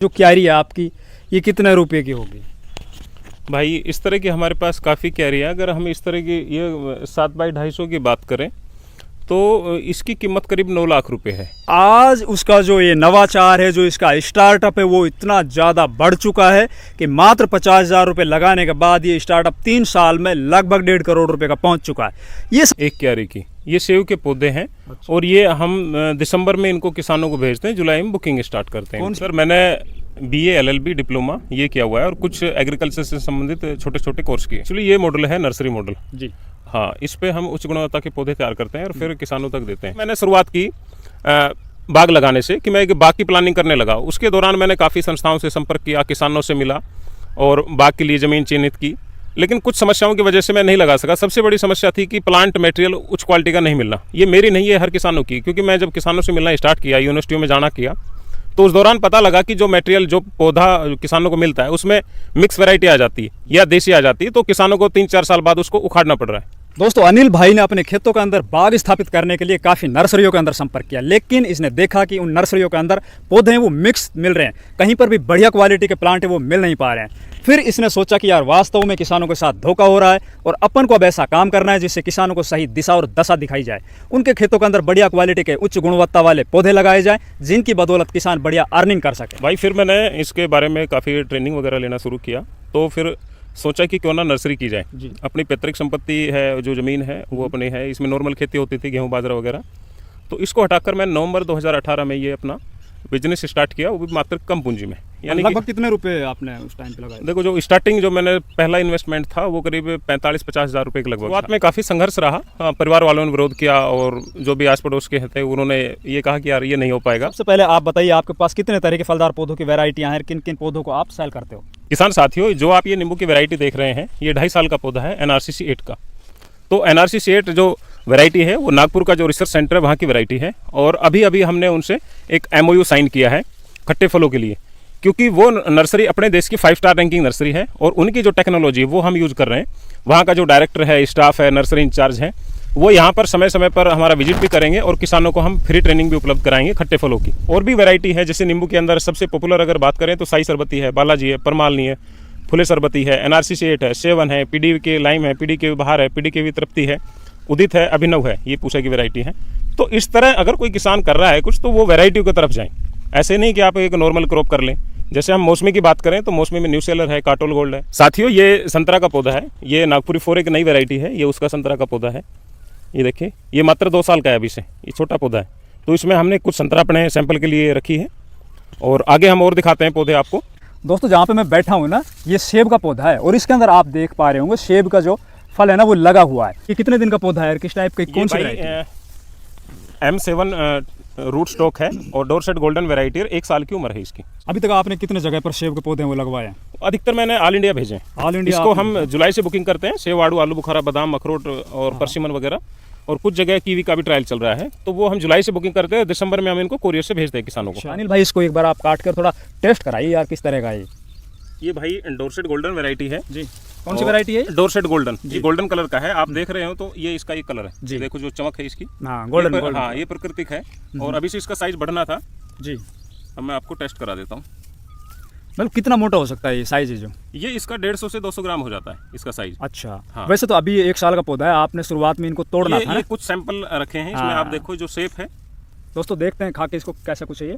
जो क्यारी है आपकी ये कितने रुपए की होगी? भाई इस तरह की हमारे पास काफ़ी क्यारी है। अगर हम इस तरह की ये 7 बाई 250 की बात करें तो इसकी कीमत करीब 9 लाख रुपए है। आज उसका जो ये नवाचार है, जो इसका स्टार्टअप है, वो इतना ज़्यादा बढ़ चुका है कि मात्र 50,000 रुपये लगाने के बाद ये स्टार्टअप 3 साल में लगभग 1.5 करोड़ रुपए का पहुंच चुका है। ये एक क्यारी की ये सेव के पौधे हैं। अच्छा। और ये हम दिसंबर में इनको किसानों को भेजते हैं, जुलाई में बुकिंग स्टार्ट करते हैं। सर मैंने BA LLB डिप्लोमा ये किया हुआ है और कुछ एग्रीकल्चर से संबंधित छोटे छोटे कोर्स किए। एक्चुअली ये मॉडल है नर्सरी मॉडल जी। हाँ, इस पे हम उच्च गुणवत्ता के पौधे तैयार करते हैं और फिर किसानों तक देते हैं। मैंने शुरुआत की बाग लगाने से कि मैं एक बाग की प्लानिंग करने लगा। उसके दौरान मैंने काफ़ी संस्थाओं से संपर्क किया, किसानों से मिला और बाग के लिए ज़मीन चिन्हित की, लेकिन कुछ समस्याओं की वजह से मैं नहीं लगा सका। सबसे बड़ी समस्या थी कि प्लांट मटेरियल उच्च क्वालिटी का नहीं मिलना। ये मेरी नहीं है, हर किसानों की। क्योंकि मैं जब किसानों से मिलना स्टार्ट किया, यूनिवर्सिटियों में जाना किया, तो उस दौरान पता लगा कि जो मटेरियल जो पौधा किसानों को मिलता है उसमें मिक्स वैरायटी आ जाती है या देसी आ जाती है, तो किसानों को 3-4 साल बाद उसको उखाड़ना पड़ रहा है। दोस्तों, अनिल भाई ने अपने खेतों के अंदर बाग स्थापित करने के लिए काफ़ी नर्सरियों के अंदर संपर्क किया, लेकिन इसने देखा कि उन नर्सरियों के अंदर पौधे हैं वो मिक्स मिल रहे हैं, कहीं पर भी बढ़िया क्वालिटी के प्लांट है वो मिल नहीं पा रहे हैं। फिर इसने सोचा कि यार वास्तव में किसानों के साथ धोखा हो रहा है और अपन को अब ऐसा काम करना है जिससे किसानों को सही दिशा और दशा दिखाई जाए। उनके खेतों के अंदर बढ़िया क्वालिटी के उच्च गुणवत्ता वाले पौधे लगाए जाए, जिनकी बदौलत किसान बढ़िया अर्निंग कर सके। भाई फिर मैंने इसके बारे में काफ़ी ट्रेनिंग वगैरह लेना शुरू किया, तो फिर सोचा कि क्यों ना नर्सरी की जाए। अपनी पैतृक संपत्ति है, जो ज़मीन है वो अपनी है, इसमें नॉर्मल खेती होती थी, गेहूँ बाजरा वगैरह। तो इसको हटाकर मैं नवंबर 2018 में ये अपना बिजनेस स्टार्ट किया, वो भी मात्र कम पूंजी में। यानी लगभग कितने रुपए आपने उस टाइम पे लगाए? देखो, जो स्टार्टिंग जो मैंने पहला इन्वेस्टमेंट था वो करीब 45-50 हज़ार रुपये के लगभग। शुरुआत में काफ़ी संघर्ष रहा। परिवार वालों ने विरोध किया और जो भी आस पड़ोस के थे उन्होंने ये कहा कि यार ये नहीं हो पाएगा। सबसे पहले आप बताइए, आपके पास कितने तरह के फलदार पौधों की वैरायटियाँ हैं, किन किन पौधों को आप सेल करते हो? किसान साथियों, जो आप ये नींबू की वैरायटी देख रहे हैं, ये 2.5 साल का पौधा है NRCC 8 का। तो NRCC 8 जो वैरायटी है वो नागपुर का जो रिसर्च सेंटर है वहाँ की वैरायटी है। और अभी अभी हमने उनसे एक MOU साइन किया है खट्टे फलों के लिए, क्योंकि वो नर्सरी अपने देश की 5 स्टार रैंकिंग नर्सरी है और उनकी जो टेक्नोलॉजी वो हम यूज़ कर रहे हैं। वहाँ का जो डायरेक्टर है, स्टाफ है, नर्सरी इंचार्ज है, वो यहाँ पर समय समय पर हमारा विजिट भी करेंगे और किसानों को हम फ्री ट्रेनिंग भी उपलब्ध कराएंगे खट्टे फलों की। और भी वैरायटी है, जैसे नींबू के अंदर सबसे पॉपुलर अगर बात करें तो साई सरबती है, बालाजी है, परमालनी है, फुले सरबती है, NRCC 8 है, सेवन है, PD के लाइम है, PD के बहार है, PD के भी तृप्ति है, उदित है, अभिनव है, ये पूसा की वैरायटी है। तो इस तरह अगर कोई किसान कर रहा है कुछ, तो वो वैरायटियों की तरफ जाएं। ऐसे नहीं कि आप एक नॉर्मल क्रॉप कर लें। जैसे हम मौसमी की बात करें तो मौसमी में न्यू सेलर है, काटोल गोल्ड है। साथियों, ये संतरा का पौधा है, ये नागपुरी 4 एक नई वैरायटी है, ये उसका संतरा का पौधा है। ये देखिए, ये मात्र 2 साल का है अभी से, ये छोटा पौधा है। तो इसमें हमने कुछ संतरा अपने सैंपल के लिए रखी है और आगे हम और दिखाते हैं पौधे आपको। दोस्तों, जहाँ पे मैं बैठा हूँ ना, ये सेब का पौधा है और इसके अंदर आप देख पा रहे होंगे सेब का जो फल है ना वो लगा हुआ है। ये कितने दिन का पौधा है, किस टाइप का, कौन सी वैरायटी है? M7 रूट स्टॉक है और डोरसेट गोल्डन वैरायटी है। 1 साल की उम्र है इसकी। अभी तक आपने कितने जगह पर सेब के पौधे वो लगवाए हैं? अधिकतर मैंने ऑल इंडिया भेजे हैं। ऑल इंडिया इसको हम जुलाई से बुकिंग करते हैं। सेब, आड़ू, आलू बुखारा, बादाम, अखरोट और परसिमन वगैरह, और कुछ जगह कीवी का भी ट्रायल चल रहा है। तो वो हम जुलाई से बुकिंग करते हैं, दिसंबर में हम इनको कोरियर से भेजते हैं किसानों को। अनिल भाई, इसको एक बार आप काट कर थोड़ा टेस्ट कराइए यार, किस तरह का है ये? भाई डोरसेट गोल्डन वैरायटी है जी। कौन सी वैरायटी है? डोरसेट गोल्डन जी, गोल्डन कलर का है। आप देख रहे हो तो ये इसका एक कलर है जी। देखो जो चमक है इसकी, गोल्डन। हाँ, ये प्राकृतिक है और अभी से इसका साइज बढ़ना था जी। अब मैं आपको टेस्ट करा देता हूँ। मतलब कितना मोटा हो सकता है ये साइज? जो ये इसका 150 से 200 ग्राम हो जाता है इसका साइज। अच्छा। हाँ। वैसे तो अभी 1 साल का पौधा है, आपने शुरुआत में इनको तोड़ना था। ये कुछ सैंपल रखे हैं इसमें, आप देखो जो सेफ है। दोस्तों देखते हैं खा के इसको कैसा कुछ है ये।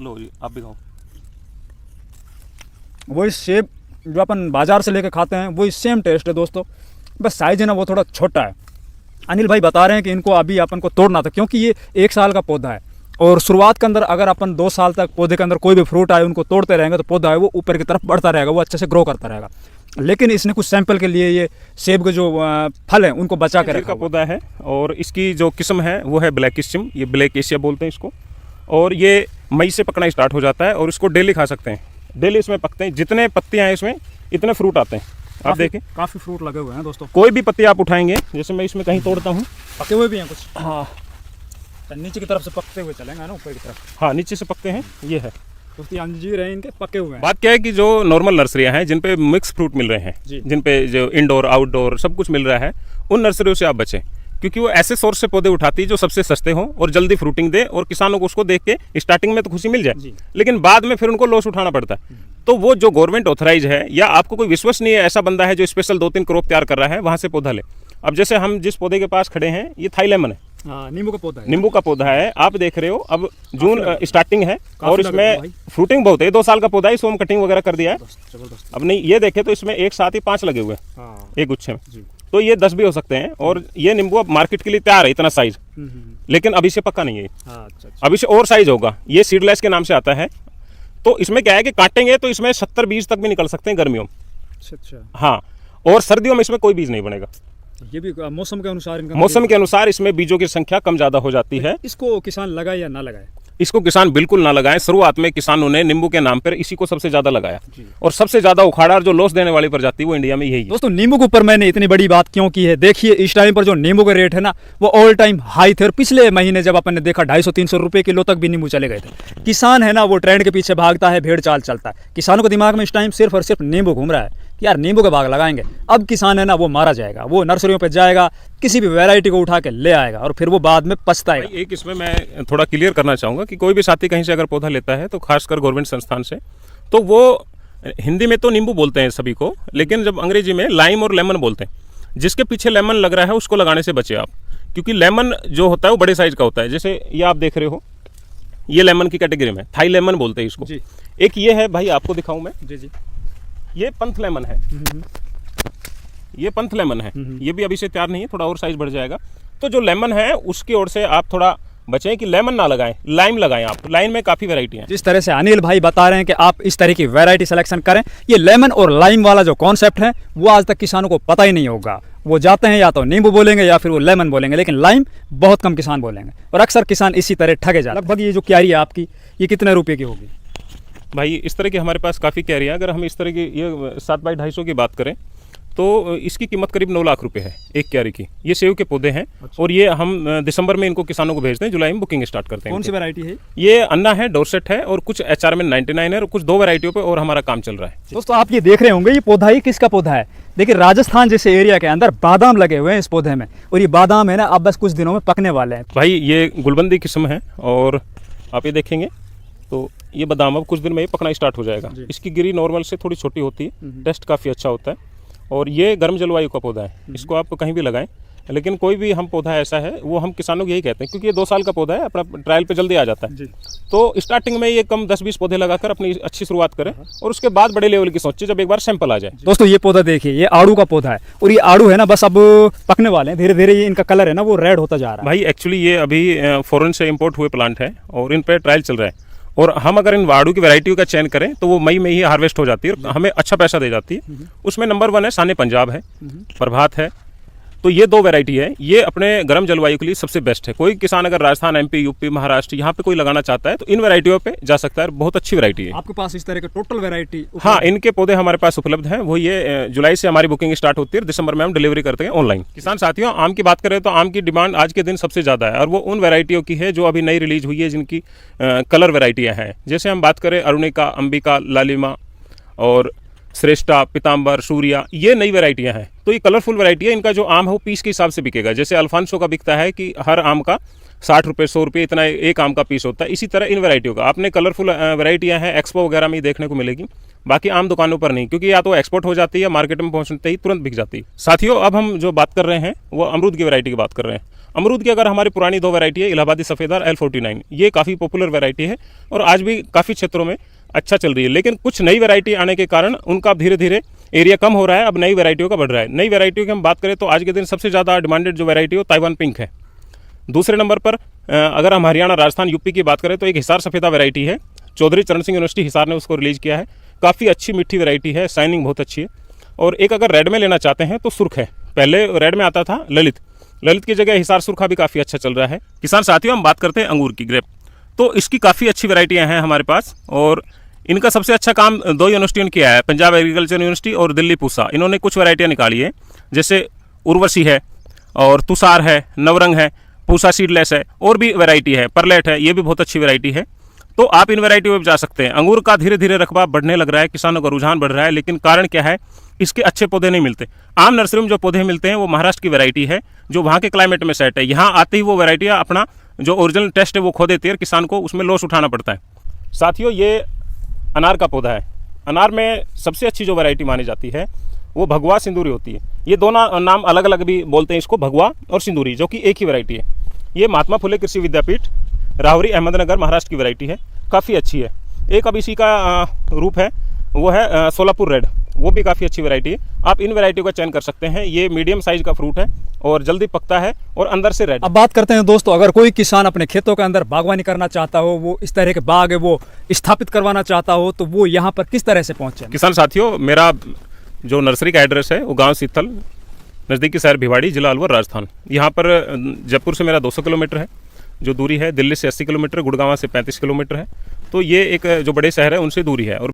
लो जी, आप भी खाओ। वही सेब जो अपन बाजार से लेके खाते हैं वही सेम टेस्ट है दोस्तों, बस साइज है ना वो थोड़ा छोटा है। अनिल भाई बता रहे हैं कि इनको अभी अपन को तोड़ना था, क्योंकि ये 1 साल का पौधा है और शुरुआत के अंदर अगर अपन 2 साल तक पौधे के अंदर कोई भी फ्रूट आए उनको तोड़ते रहेंगे तो पौधा है वो ऊपर की तरफ बढ़ता रहेगा, वो अच्छे से ग्रो करता रहेगा। लेकिन इसने कुछ सैंपल के लिए ये सेब के जो फल हैं उनको बचा कर रखा पौधा है और इसकी जो किस्म है वो है ब्लैक किस्म, ये ब्लैक एशिया बोलते हैं इसको। और ये मई से पकना स्टार्ट हो जाता है और इसको डेली खा सकते हैं। डेली इसमें पकते हैं, जितने पत्तियां हैं इसमें इतने फ्रूट आते हैं। आप देखें काफ़ी फ्रूट लगे हुए हैं दोस्तों। कोई भी पत्ती आप उठाएंगे, जैसे मैं इसमें कहीं तोड़ता हूँ, पके हुए भी हैं कुछ। हाँ, नीचे की तरफ से पकते हुए चलेंगे ना, ऊपर की तरफ। हाँ, नीचे से पकते हैं, ये है। तो अंजीर हैं इनके पके हुए हैं। बात क्या है कि जो नॉर्मल नर्सरियाँ हैं जिन पे मिक्स फ्रूट मिल रहे हैं, जिन पे जो इंडोर आउटडोर सब कुछ मिल रहा है, उन नर्सरियों से आप बचें। क्योंकि वो ऐसे सोर्स से पौधे उठाती है जो सबसे सस्ते हों और जल्दी फ्रूटिंग दे और किसानों को उसको देख के स्टार्टिंग में तो खुशी मिल जाए, लेकिन बाद में फिर उनको लॉस उठाना पड़ता है। तो वो जो गवर्नमेंट ऑथराइज है या आपको कोई विश्वसनीय ऐसा बंदा है जो स्पेशल 2-3 क्रॉप तैयार कर रहा है, वहाँ से पौधा ले। अब जैसे हम जिस पौधे के पास खड़े हैं ये थाई लेमन है, नींबू का पौधा है। नींबू का पौधा है, आप देख रहे हो। अब जून स्टार्टिंग है और इसमें फ्रूटिंग बहुत है। 2 साल का पौधा है, इसको हम कटिंग वगैरह कर दिया है। अब नहीं ये देखे तो इसमें एक साथ ही 5 लगे हुए हैं एक गुच्छे में, तो ये 10 भी हो सकते हैं। और ये नींबू अब मार्केट के लिए तैयार है इतना साइज, लेकिन अभी से पक्का नहीं है, अभी से और साइज होगा। ये सीडलेस के नाम से आता है। तो इसमें क्या है कि काटेंगे तो इसमें 70 बीज तक भी निकल सकते हैं गर्मियों में। अच्छा। हाँ, और सर्दियों में इसमें कोई बीज नहीं बनेगा। ये भी मौसम के अनुसार मौसम के अनुसार इसमें बीजों की संख्या कम ज्यादा हो जाती है। इसको किसान लगाए या ना लगाए? इसको किसान बिल्कुल ना लगाएं। शुरुआत में किसानों ने नींबू के नाम पर इसी को सबसे ज्यादा लगाया और सबसे ज्यादा उखाड़ा और जो लॉस देने वाली प्रजाति वो इंडिया में यही है। दोस्तों नींबू के ऊपर मैंने इतनी बड़ी बात क्यों की है, देखिए इस टाइम पर जो नींबू के रेट है ना वो ऑल टाइम हाई थे और पिछले महीने जब अपन ने देखा 250-300 रुपए किलो तक भी नींबू चले गए थे। किसान है ना वो ट्रेंड के पीछे भागता है, भेड़ चाल चलता है। किसानों के दिमाग में इस टाइम सिर्फ और सिर्फ नींबू घूम रहा है कि यार नींबू के बाग लगाएंगे। अब किसान है ना वो मारा जाएगा, वो नर्सरियों पे जाएगा, किसी भी वैरायटी को उठा के ले आएगा और फिर वो बाद में पछताएगा। एक इसमें मैं थोड़ा क्लियर करना चाहूँगा कि कोई भी साथी कहीं से अगर पौधा लेता है तो खासकर गवर्नमेंट संस्थान से, तो वो हिंदी में तो नींबू बोलते हैं सभी को, लेकिन जब अंग्रेजी में लाइम और लेमन बोलते हैं। जिसके पीछे लेमन लग रहा है उसको लगाने से बचे आप, क्योंकि लेमन जो होता है वो बड़े साइज का होता है। जैसे ये आप देख रहे हो, ये लेमन की कैटेगरी में, थाई लेमन बोलते हैं इसको। एक ये है भाई, आपको दिखाऊं मैं, जी ये पंथ लेमन है। ये पंथ लेमन है, ये भी अभी से तैयार नहीं है, थोड़ा और साइज बढ़ जाएगा। तो जो लेमन है उसकी ओर से आप थोड़ा बचें कि लेमन ना लगाएं, लाइम लगाएं। आप लाइम में काफ़ी वैरायटी है। जिस तरह से अनिल भाई बता रहे हैं कि आप इस तरह की वैरायटी सिलेक्शन करें, ये लेमन और लाइम वाला जो कॉन्सेप्ट है वो आज तक किसानों को पता ही नहीं होगा। वो जाते हैं या तो नींबू बोलेंगे या फिर वो लेमन बोलेंगे, लेकिन लाइम बहुत कम किसान बोलेंगे और अक्सर किसान इसी तरह ठगे जाते हैं। लगभग ये जो क्यारी है आपकी, ये कितने रुपए की होगी? भाई इस तरह की हमारे पास काफ़ी कैरियाँ, अगर हम इस तरह की ये 7 बाई 250 की बात करें तो इसकी कीमत करीब 9 लाख रुपए है एक क्यारी की। ये सेव के पौधे हैं। अच्छा। और ये हम दिसंबर में इनको किसानों को भेजते हैं, जुलाई में बुकिंग स्टार्ट करते हैं। कौन सी वैरायटी है? ये अन्ना है, डोरसेट है और कुछ HRMN 99 है और कुछ 2 वैरायटियों पे और हमारा काम चल रहा है। दोस्तों आप ये देख रहे होंगे, ये पौधा ही किसका पौधा है? देखिए राजस्थान जैसे एरिया के अंदर बादाम लगे हुए हैं इस पौधे में, और ये बादाम है ना अब बस कुछ दिनों में पकने वाले हैं। भाई ये गुलबंदी किस्म है और आप ये देखेंगे तो ये बादाम अब कुछ दिन में ये पकना स्टार्ट हो जाएगा। इसकी गिरी नॉर्मल से थोड़ी छोटी होती है, टेस्ट काफ़ी अच्छा होता है और ये गर्म जलवायु का पौधा है। इसको आप कहीं भी लगाएं, लेकिन कोई भी हम पौधा ऐसा है वो हम किसानों को यही कहते हैं, क्योंकि ये 2 साल का पौधा है, अपना ट्रायल पे जल्दी आ जाता है। तो स्टार्टिंग में ये कम 10-20 पौधे लगाकर अपनी अच्छी शुरुआत करें और उसके बाद बड़े लेवल की सोचिए जब एक बार सैंपल आ जाए। दोस्तों ये पौधा देखिए, ये आड़ू का पौधा है और ये आड़ू है ना बस अब पकने वाले हैं, धीरे धीरे ये इनका कलर है ना वो रेड होता जा रहा है। भाई एक्चुअली ये अभी फॉरेन से इम्पोर्ट हुए प्लांट है और इन पर ट्रायल चल रहा है और हम अगर इन आड़ू की वैरायटियों का चयन करें तो वो मई में ही हार्वेस्ट हो जाती है और हमें अच्छा पैसा दे जाती है। उसमें नंबर 1 है साने पंजाब है, प्रभात है। तो ये 2 वैरायटी है, ये अपने गर्म जलवायु के लिए सबसे बेस्ट है। कोई किसान अगर राजस्थान, MP, UP, महाराष्ट्र यहाँ पे कोई लगाना चाहता है तो इन वैरायटियों पे जा सकता है, बहुत अच्छी वैरायटी है। आपके पास इस तरह के टोटल वैरायटी? हाँ, इनके पौधे हमारे पास उपलब्ध हैं। वो ये जुलाई से हमारी बुकिंग स्टार्ट होती है, दिसंबर में हम डिलीवरी करते हैं ऑनलाइन। किसान साथियों, आम की बात करें तो आम की डिमांड आज के दिन सबसे ज़्यादा है और वो उन वैरायटियों की है जो अभी नई रिलीज हुई है, जिनकी कलर वैरायटियाँ हैं। जैसे हम बात करें अरुणिका, अंबिका, लालिमा और श्रेष्ठा, पीताम्बर, सूर्या, ये नई वैरायटियां हैं। तो ये कलरफुल वैरायटी है। इनका जो आम है वो पीस के हिसाब से बिकेगा। जैसे अल्फांसो का बिकता है कि हर आम का 60 रुपये 100 रुपये इतना एक आम का पीस होता है, इसी तरह इन वैरायटियों का आपने कलरफुल वैरायटियां हैं एक्सपो वगैरह में देखने को मिलेगी, बाकी आम दुकानों पर नहीं, क्योंकि या तो एक्सपोर्ट हो जाती है या मार्केट में पहुंचते ही तुरंत बिक जाती है। साथियों अब हम जो बात कर रहे हैं वो अमरूद की वैरायटी की बात कर रहे हैं। अमरूद की अगर हमारी पुरानी 2 वैरायटी है, इलाहाबादी सफ़ेदार, L49, ये काफ़ी पॉपुलर वैरायटी है और आज भी काफ़ी क्षेत्रों में अच्छा चल रही है। लेकिन कुछ नई वैरायटी आने के कारण उनका धीरे धीरे एरिया कम हो रहा है, अब नई वैरायटियों का बढ़ रहा है। नई वैरायटियों की हम बात करें तो आज के दिन सबसे ज़्यादा डिमांडेड जो वैरायटी हो ताइवान पिंक है। दूसरे नंबर पर अगर हम हरियाणा, राजस्थान, UP की बात करें तो एक हिसार सफ़ेदा वैरायटी है, चौधरी चरण सिंह यूनिवर्सिटी हिसार ने उसको रिलीज़ किया है। काफ़ी अच्छी मीठी वैरायटी है, शाइनिंग बहुत अच्छी है। और एक अगर रेड में लेना चाहते हैं तो सुर्ख है, पहले रेड में आता था ललित की जगह हिसार सुर्खा भी काफ़ी अच्छा चल रहा है। किसान साथियों हम बात करते हैं अंगूर की, ग्रेप, तो इसकी काफ़ी अच्छी वैरायटियाँ हैं हमारे पास और इनका सबसे अच्छा काम 2 यूनिवर्सिटियों ने किया है, पंजाब एग्रीकल्चर यूनिवर्सिटी और दिल्ली पूसा। इन्होंने कुछ वैरायटियाँ निकाली है, जैसे उर्वशी है और तुषार है, नवरंग है, पूसा सीडलेस है और भी वैरायटी है, परलेट है, ये भी बहुत अच्छी वैरायटी है। तो आप इन वैरायटियों पर जा सकते हैं। अंगूर का धीरे धीरे रकबा बढ़ने लग रहा है, किसानों का रुझान बढ़ रहा है, लेकिन कारण क्या है इसके अच्छे पौधे नहीं मिलते। आम नर्सरी में जो पौधे मिलते हैं वो महाराष्ट्र की वैरायटी है, जो वहाँ के क्लाइमेट में सेट है। यहाँ आते ही वो वैरायटियाँ अपना जो ओरिजिनल टेस्ट है वो खो देती है और किसान को उसमें लॉस उठाना पड़ता है। साथियों, ये अनार का पौधा है। अनार में सबसे अच्छी जो वैरायटी मानी जाती है वो भगवा सिंदूरी होती है। ये दोनों नाम अलग अलग भी बोलते हैं इसको, भगवा और सिंदूरी, जो कि एक ही वैरायटी है। ये महात्मा फुले कृषि विद्यापीठ, राहुरी, अहमदनगर, महाराष्ट्र की वैरायटी है, काफ़ी अच्छी है। एक अब इसी का रूप है, वो है सोलापुर रेड, वो भी काफ़ी अच्छी वैरायटी है। आप इन वैरायटी का चयन कर सकते हैं। ये मीडियम साइज का फ्रूट है और जल्दी पकता है और अंदर से रेड। अब बात करते हैं दोस्तों, अगर कोई किसान अपने खेतों के अंदर बागवानी करना चाहता हो, वो इस तरह के बाग है वो स्थापित करवाना चाहता हो, तो वो यहाँ पर किस तरह से पहुँचे? किसान साथियों, मेरा जो नर्सरी का एड्रेस है वो गांव सीथल, नज़दीकी शहर भिवाड़ी, जिला अलवर, राजस्थान। यहाँ पर जयपुर से मेरा 200 किलोमीटर है जो दूरी है, दिल्ली से 80 किलोमीटर, गुड़गांव से 35 किलोमीटर है। तो ये एक जो बड़े शहर है उनसे दूरी है। और